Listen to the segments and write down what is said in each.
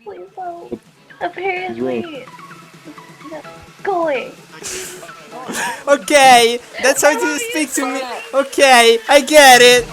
Please don't. Apparently. No. Go away. Okay, that's how you speak to me. Okay, I get it.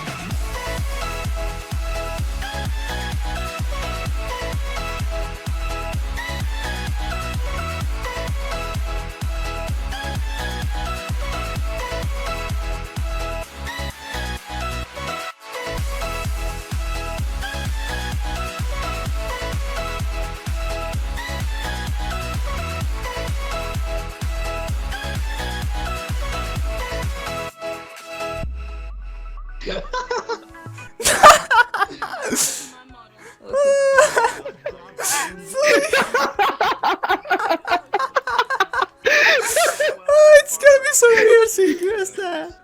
Oh, it's gonna be so weird seeing you as that.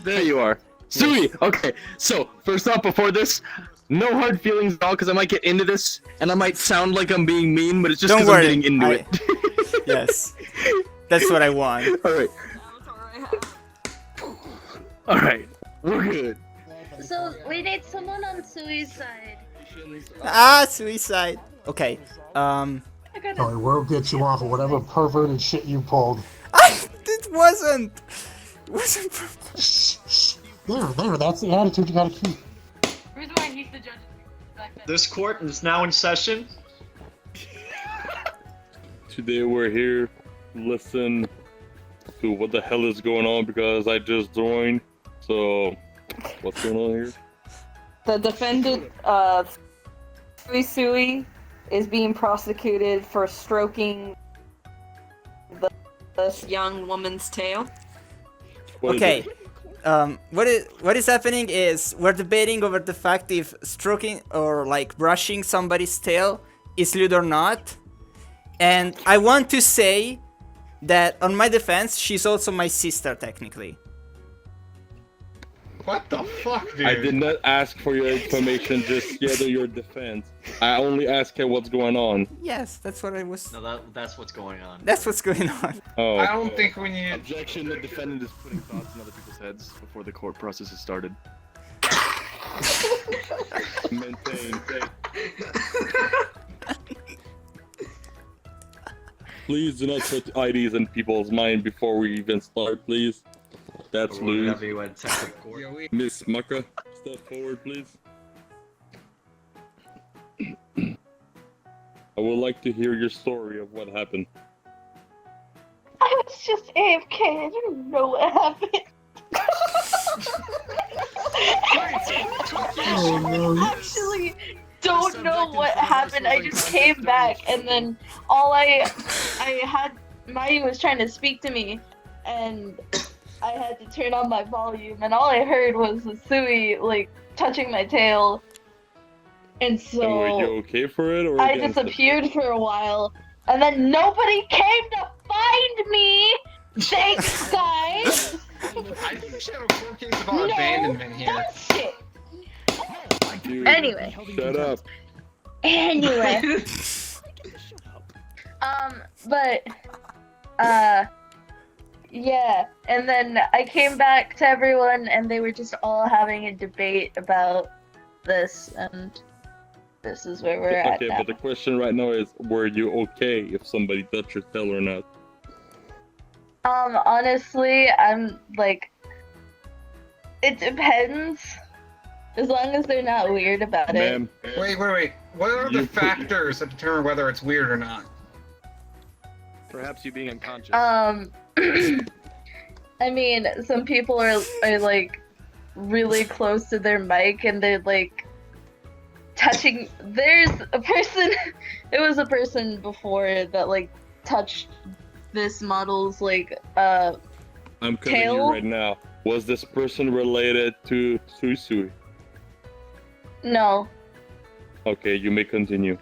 There you are. Sui! Okay, so, first off, before this, no hard feelings at all, because I might get into this, and I might sound like I'm being mean, but it's just Don't because I'm worry, getting into it. Yes, that's what I want. Alright. Alright, we're good. So, we need someone on Sui's side. Ah, suicide. Okay, I gotta... Alright, we'll get you off of whatever perverted shit you pulled. It wasn't. It wasn't. Shh, shh. There, that's the attitude you gotta keep. Reason why he's the judge. This court is now in session. Today we're here to listen to what the hell is going on because I just joined. So, what's going on here? The defendant, Sui, is being prosecuted for stroking this young woman's tail. What is Okay. it? What is happening is we're debating over the fact if stroking or like brushing somebody's tail is lewd or not. And I want to say that on my defense, she's also my sister technically. What the fuck, dude? I did not ask for your information, just gather your defense. I only asked her what's going on. Yes, that's what I was. No, that's what's going on. That's what's going on. Oh. I don't think we need. Objection, the defendant is putting thoughts in other people's heads before the court process has started. Maintain. Please do not put IDs in people's mind before we even start, please. That's lewd. Whenever you went to court. Yeah, we. Miss Maka, step forward, please. I would like to hear your story of what happened. I was just AFK. I didn't know what happened. Oh no. Actually, don't know what happened. I just came back, and then all I had, Mai was trying to speak to me, and I had to turn on my volume, and all I heard was the Sui like touching my tail, and And were you so okay for it, or I against it? disappeared for a while, and then nobody came to find me. Thanks, guys. I think we should have a court case about abandonment here. That's shit. Dude, Anyway. Shut up. Anyway. But, yeah, and then I came back to everyone, and they were just all having a debate about this, and this is where we're at Okay, now. but the question right now is, were you okay if somebody touched your tail or not? Honestly, I'm like, it depends. As long as they're not weird about it. Ma'am, Wait. What are the You- factors that determine whether it's weird or not? Perhaps you being unconscious. I mean, some people are like really close to their mic and they're like touching. There's a person, it was a person before that like touched this model's like I'm cutting tail? you right now. Was this person related to Sui? No. Okay, you may continue.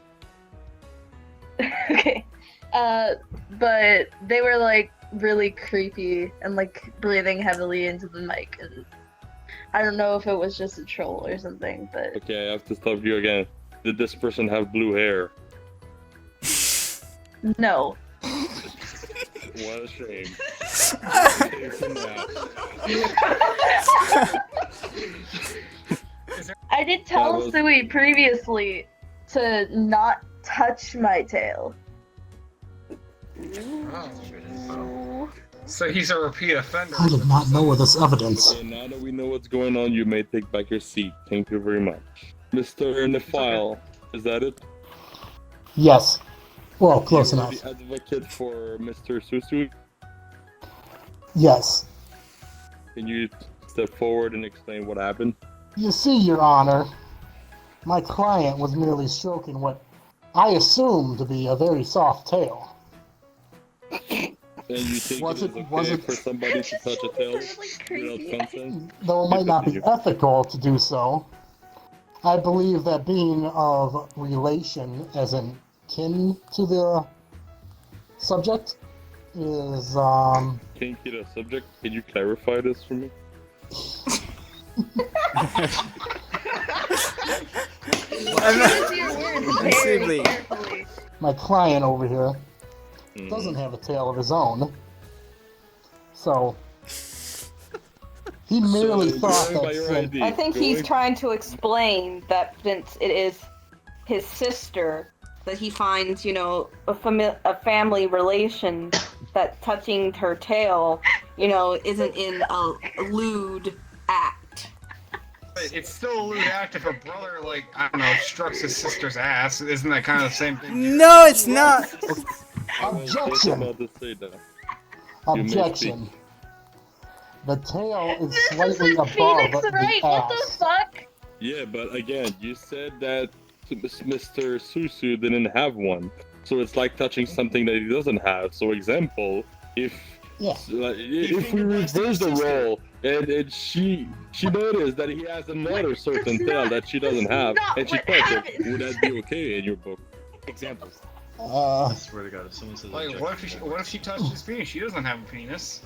Okay. But they were like really creepy and like breathing heavily into the mic, and I don't know if it was just a troll or something, but Okay, I have to stop you again. Did this person have blue hair? no. What a shame. I did tell was- Sui previously to not touch my tail. Oh. So he's a repeat offender. I did not know of this evidence. Okay, now that we know what's going on, you may take back your seat. Thank you very much. Mr. Nephile, is that it? Yes. Well, close You are enough. the advocate for Mr. Susu. Yes. Can you step forward and explain what happened? You see, Your Honor, my client was merely stroking what I assume to be a very soft tail. And you think Was it is it- okay was it- for somebody to touch a tail Like without crazy. consent? Though it might not be ethical to do so, I believe that being of relation, as in kin to the subject, is, Kinky the subject. Can you clarify this for me? Use your words very Sibling. carefully. my client over here Hmm. doesn't have a tail of his own. So, he merely So, thought going by that your since- ID, I think he's going- trying to explain that since it is his sister, that he finds, you know, a family relation, that touching her tail, you know, isn't in a lewd act. It's still a lewd act if a brother, like, I don't know, strokes his sister's ass. Isn't that kind of the same thing? No, it's not. I was just Objection! about to say that. Objection. The tail is This slightly isn't above Phoenix, the right? What the ass. fuck? Yeah, but again, you said that Mr. Susu didn't have one. So it's like touching something that he doesn't have. So example, if Yeah. if we reverse the role and she noticed that he has another certain That's tail not- that she doesn't that's have, not and she what touched it, happened. would that be okay in your book? Examples. Uh, I swear to God, if someone says Like, objection, what if she touched his penis? She doesn't have a penis.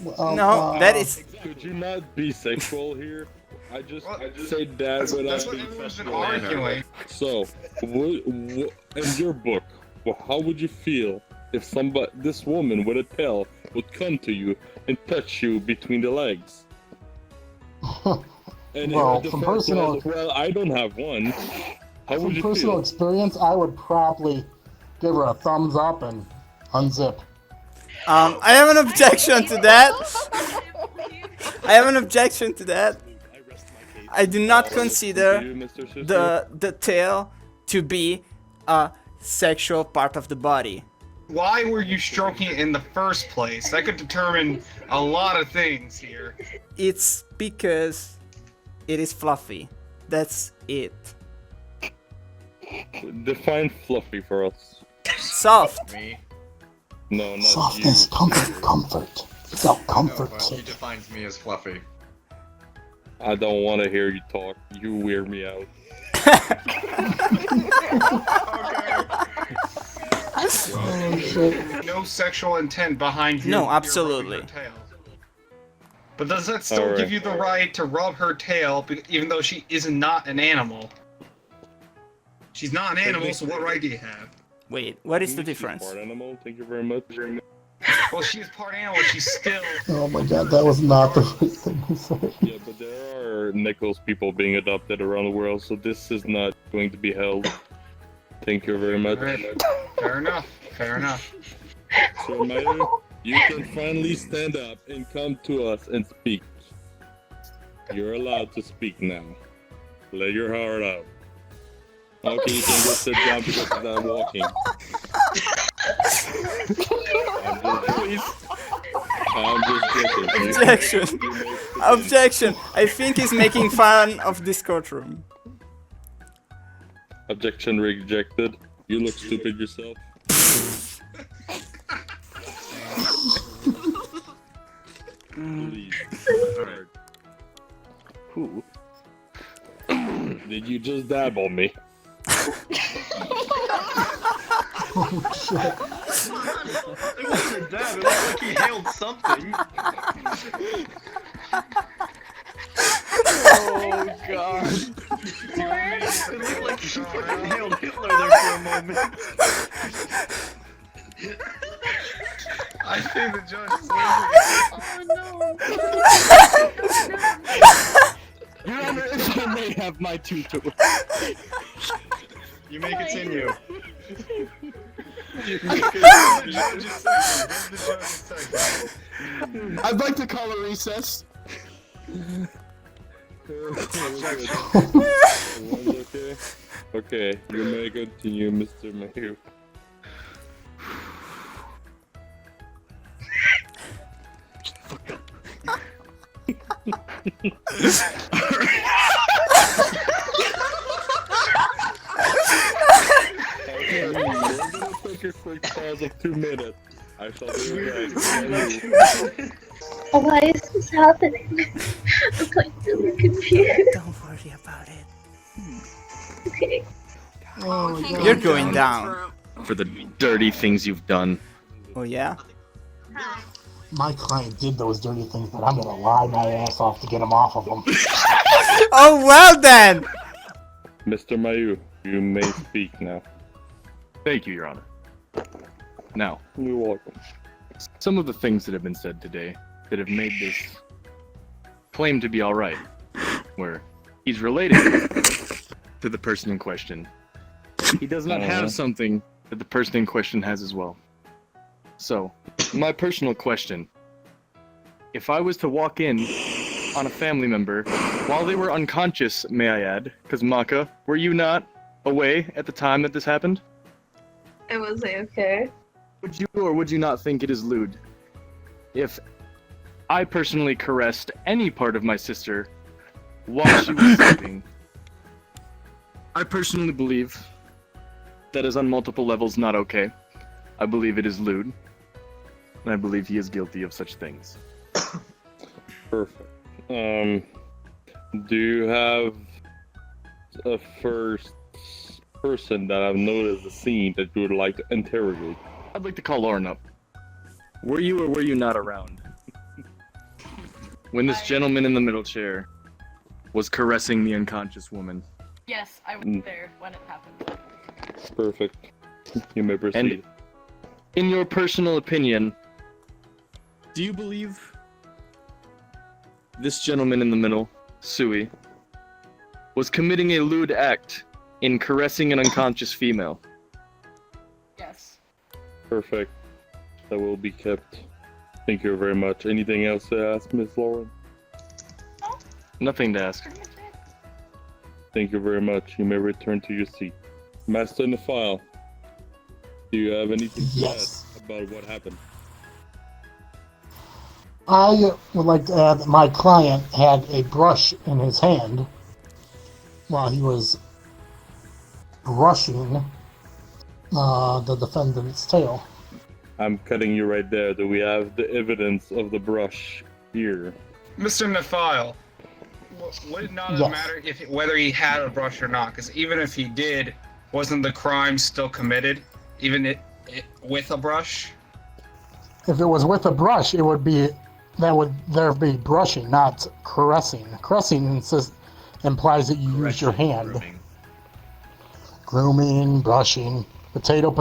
No, that is. Could you not be sexual here? I just Well, say that That's without what being everyone's been professional. arguing. So, in your book, how would you feel if this woman with a tail would come to you and touch you between the legs? And Well, your from defense personal- was, well, I don't have one. How would From you personal feel? experience, I would probably give her a thumbs up and unzip. I have an objection to that. I have an objection to that. I do not To consider you, Mr. Susu? the tail to be a sexual part of the body. Why were you stroking it in the first place? That could determine a lot of things here. It's because it is fluffy. That's it. Define fluffy for us. Soft. me. No, not Softness, you. comfort. Self-comfort. No, he defines me as fluffy. I don't want to hear you talk. You weird me out. Oh, shit. No sexual intent behind you. No, you're absolutely. rubbing her tail. But does that still Alright. give you the right to rub her tail, even though she is not an animal? She's not an animal, so what right do you have? Wait, what is the She's difference? Part animal. Thank you very much. Well, she is part animal, she's still... Oh my god, that was not the right thing to say. Yeah, but there are Nichols people being adopted around the world, so this is not going to be held. Thank you very much. Alright. Fair enough, fair enough. So, Maya, you can finally stand up and come to us and speak. You're allowed to speak now. Let your heart out. Okay, you can just sit down because I'm walking. I'm just joking. Objection. Objection. I think he's making fun of this courtroom. Objection rejected. You look stupid yourself. Please. Alright. Who? Did you just dab on me? Oh, shit. It wasn't that. It looked like he hailed something. Oh god. It looked like he fucking hailed Hitler there for a moment. I think the judge is losing. Your Honor, if I may have my tutu. You may continue. I'd like to call a recess. Okay. Okay, you may continue, Mr. Mayu. Okay, we're gonna take a quick pause of 2 minutes. I shall be back. Why is this happening? I'm like really confused. Don't worry about it. Okay. Oh my god. You're going down. For the dirty things you've done. Oh yeah? My client did those dirty things, but I'm gonna lie my ass off to get him off of them. Oh well then! Mr. Mayu, you may speak now. Thank you, Your Honor. Now, You're welcome. some of the things that have been said today that have made this claim to be alright, where he's related to the person in question. He does not have something that the person in question has as well. So, my personal question, if I was to walk in on a family member while they were unconscious, may I add, because Maka, were you not away at the time that this happened? It was okay. Would you or would you not think it is lewd if I personally caressed any part of my sister while she was sleeping? I personally believe that is on multiple levels not okay. I believe it is lewd, and I believe he is guilty of such things. Perfect. Do you have a first person that I've noticed the scene that you would like to interrogate? I'd like to call Lauren up. Were you or were you not around when this gentleman in the middle chair was caressing the unconscious woman? Yes, I was there when it happened. Perfect. You may proceed. And in your personal opinion, do you believe this gentleman in the middle, Sui, was committing a lewd act in caressing an unconscious female? Yes. Perfect. That will be kept. Thank you very much. Anything else to ask, Miss Lauren? Nothing to ask. Thank you very much. You may return to your seat. Master in the file, do you have anything to Yes. add about what happened? I would like to add that my client had a brush in his hand while he was brushing the defendant's tail. I'm cutting you right there. Do we have the evidence of the brush here? Mr. Nephile, would it not Yes. matter whether he had a brush or not? Because even if he did, wasn't the crime still committed, even with a brush? If it was with a brush, it would be there'd be brushing, not caressing. Caressing implies that you use your hand. Grooming, brushing, potato.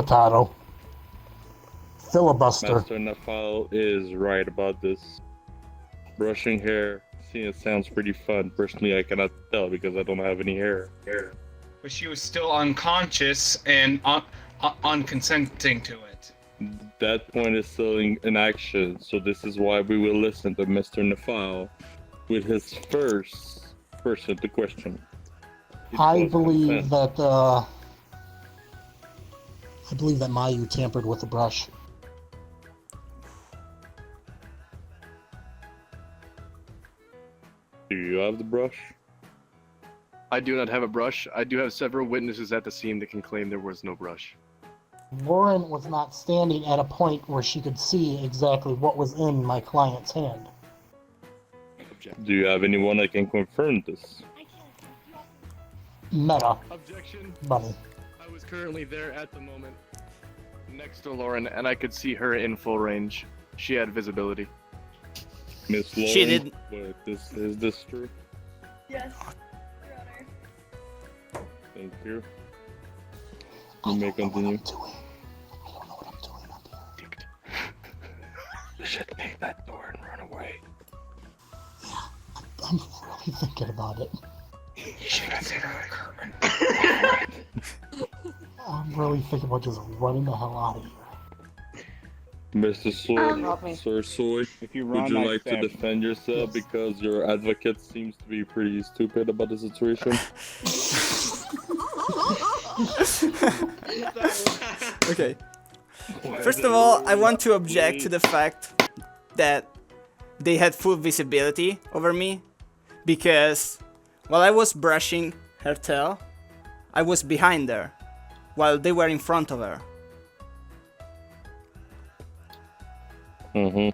Filibuster. Master in the file is right about this. Brushing hair, seeing it sounds pretty fun. Personally, I cannot tell because I don't have any hair. But she was still unconscious and unconsenting to it. That point is still in action, so this is why we will listen to Mr. Nephile with his first person to question. I believe that Mayu tampered with the brush. Do you have the brush? I do not have a brush. I do have several witnesses at the scene that can claim there was no brush. Lauren was not standing at a point where she could see exactly what was in my client's hand. Do you have anyone that can confirm this? Meta. Objection. Bunny. I was currently there at the moment, next to Lauren, and I could see her in full range. She had visibility. Miss Lauren? She didn't. Wait, is this true? Yes, Your Honor. Thank you. You may continue. I don't know what I'm doing up here. You should make that door and run away. I'm really thinking about it. You should consider a curtain. I'm really thinking about just running the hell out of here. Mr. Sir Soy, If you would run, you I like to stab. defend yourself Yes. because your advocate seems to be pretty stupid about the situation? Okay. First of all, I want to object to the fact that they had full visibility over me, because while I was brushing her tail, I was behind her, while they were in front of her. Mm-hmm.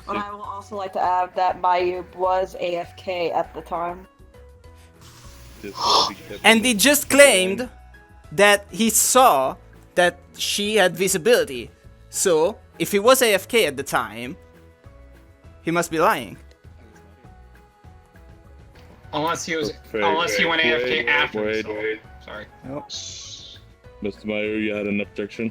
But I will also like to add that Mayub was AFK at the time. And he just claimed that he saw that she had visibility. So, if he was AFK at the time, he must be lying. Unless he was, Wait, unless he went AFK wait, after. wait, so- wait. Sorry. Mr. Meyer, you had an objection?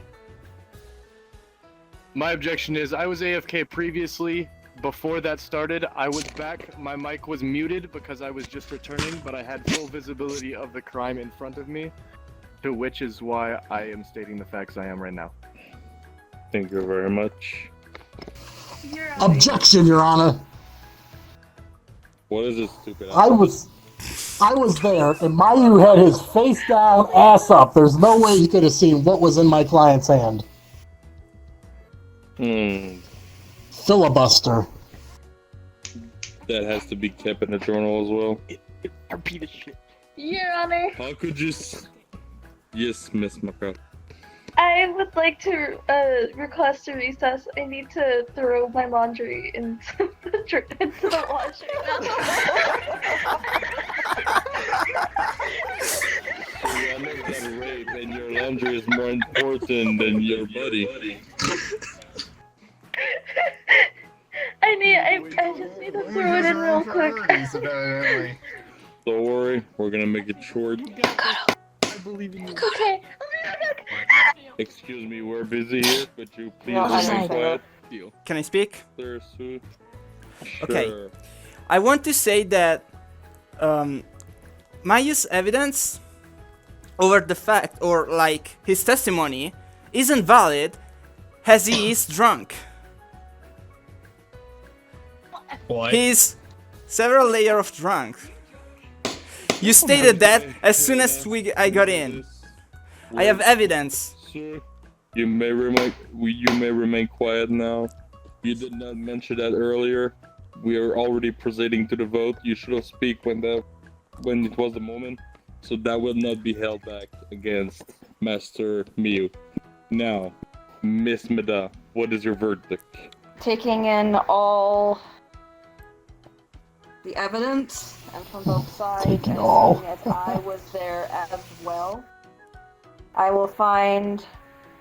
My objection is I was AFK previously. Before that started, I was back. My mic was muted because I was just returning, but I had full visibility of the crime in front of me, to which is why I am stating the facts I am right now. Thank you very much. You're Objection, Your Honor. What is this stupid? I was there, and Mayu had his face down, ass up. There's no way he could have seen what was in my client's hand. Filibuster. That has to be kept in the journal as well. RP the shit. Your Honor, How could you? Yes, Miss Maka. I would like to request a recess. I need to throw my laundry into into the washing. Rihanna got raped, and your laundry is more important than your body. I just need to throw it in real quick. Evidently. Don't worry, we're gonna make it short. I believe in you. Okay. Excuse me, we're busy here. Could you please No, I'm remain not. quiet? Can I speak? Sir, Sue. Okay. Sure. I want to say that Mayu's evidence over the fact, or like his testimony, isn't valid as he is drunk. What? He's several layers of drunk. You stated that as soon as I got in. I have evidence. Sir, you may remain quiet now. You did not mention that earlier. We are already proceeding to the vote. You should have speak when it was the moment, so that will not be held back against Master Miu. Now, Miss Meda, what is your verdict? Taking in all the evidence and from both sides, Take it and all. seeing as I was there as well, I will find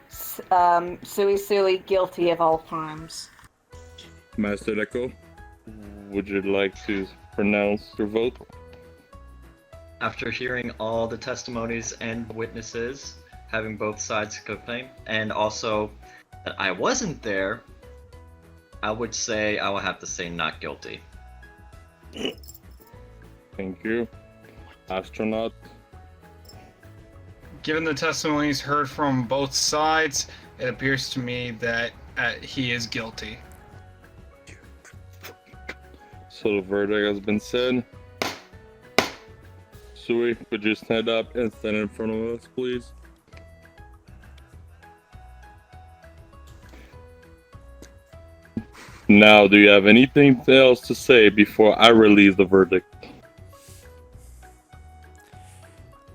Sui guilty of all crimes. Master Deco, would you like to pronounce your vote? After hearing all the testimonies and witnesses, having both sides complain, and also that I wasn't there, I would say I will have to say not guilty. Thank you. Astronaut, Given the testimonies heard from both sides, it appears to me that he is guilty. so the verdict has been said. Sui, could you stand up and stand in front of us, please? Now, do you have anything else to say before I release the verdict?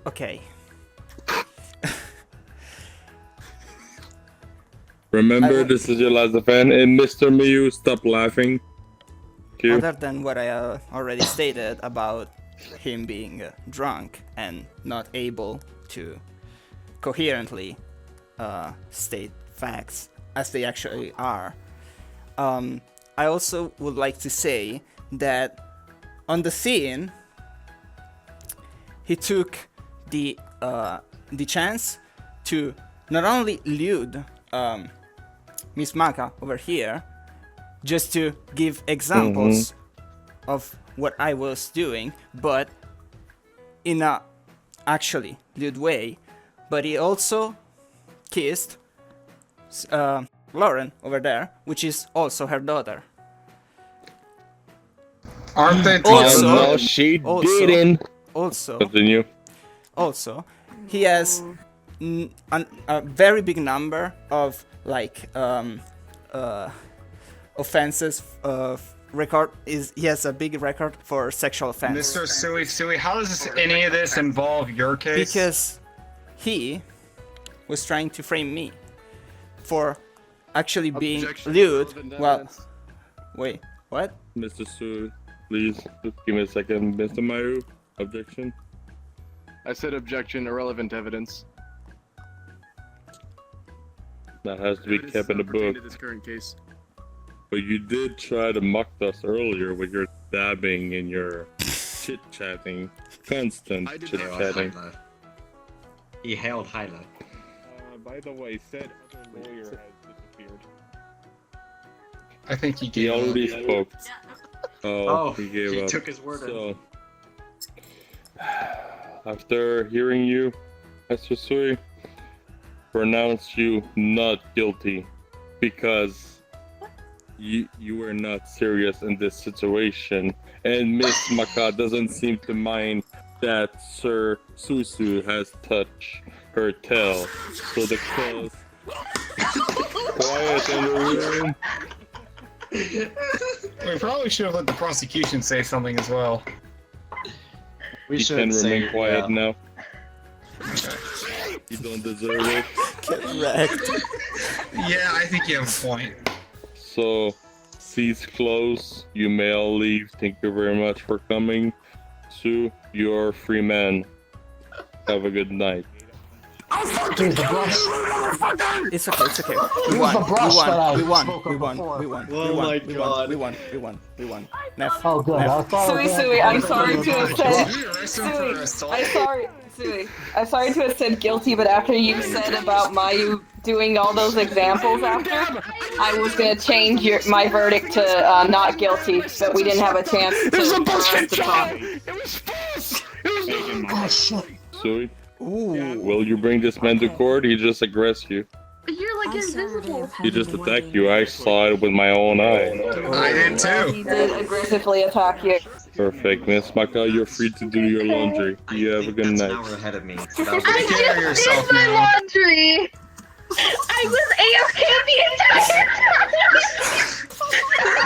Okay. Remember, this is your last event, and Mr. Miyu, stop laughing. Thank you. Other than what I already stated about him being drunk and not able to coherently state facts as they actually are, I also would like to say that on the scene, he took the chance to not only lewd Miss Maka over here, just to give examples of what I was doing, but in a actually lewd way, but he also kissed Lauren over there, which is also her daughter. Aren't they Also- together? no, she also- didn't. Also, Continue. also, he has a very big number of like offenses he has a big record for sexual offense. Mr. Sui, how does any of this involve your case? Because he was trying to frame me for actually being Objection, lewd. relevant Well, evidence. wait, what? Mr. Su, please just give me a second. Mr. Mayu, objection. I said objection, irrelevant evidence. That has to be Evidence kept in the does not pertain book. to this current case. But you did try to mock us earlier with your dabbing and your chit-chatting. Constant I did not- chit-chatting. He hailed Hyla. By the way, said other lawyer has disappeared. I think he He gave already spoke. Oh, he gave he up. took his word. So, after hearing you, Mr. Sui, pronounce you not guilty because you were not serious in this situation, and Miss Maka doesn't seem to mind that Sir Susu has touched her tail. So the cause quiet in the room. We probably should have let the prosecution say something as well. We You should can say remain quiet now. Okay. You don't deserve it. Correct. Yeah, I think you have a point. So, seats closed. You may all leave. Thank you very much for coming. Sue, you're a free man. Have a good night. Here's the brush. It's okay. It's okay. We Here's won. the brush that I We won. spoke We of won. before. We won. Oh We won. my We God. won. We won. We won. Neff. Oh, good. I thought Sui, I was Sui, I'm sorry to have said. Did you arrest him for Sui, assault? I'm sorry to have said guilty, but after you said about Mayu doing all those examples after, I was gonna change my verdict to not guilty, but we didn't have a chance to talk. Oh, shit. Sue, Ooh. will you bring this man to court? He just aggressed you. You're like invisible. He just attacked you. I saw it with my own eyes. I did too. He did aggressively attack you. Perfect. Miss Maka, you're free to do your laundry. You have a good That's an night. hour ahead of me. Take care of yourself my now. laundry. I was AFK the entire time.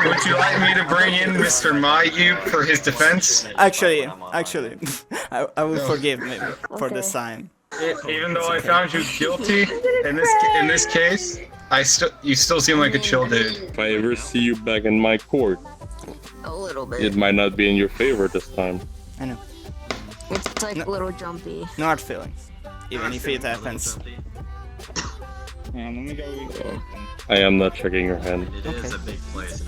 Would you like me to bring in Mr. Mayu for his defense? Actually, I will forgive maybe for this time. Even though I found you guilty in this case, you still seem like a chill dude. If I ever see you back in my court, A little bit. it might not be in your favor this time. I know. It's like a little jumpy. No hard feelings, even if it happens. I am not checking your hand. It is a big place.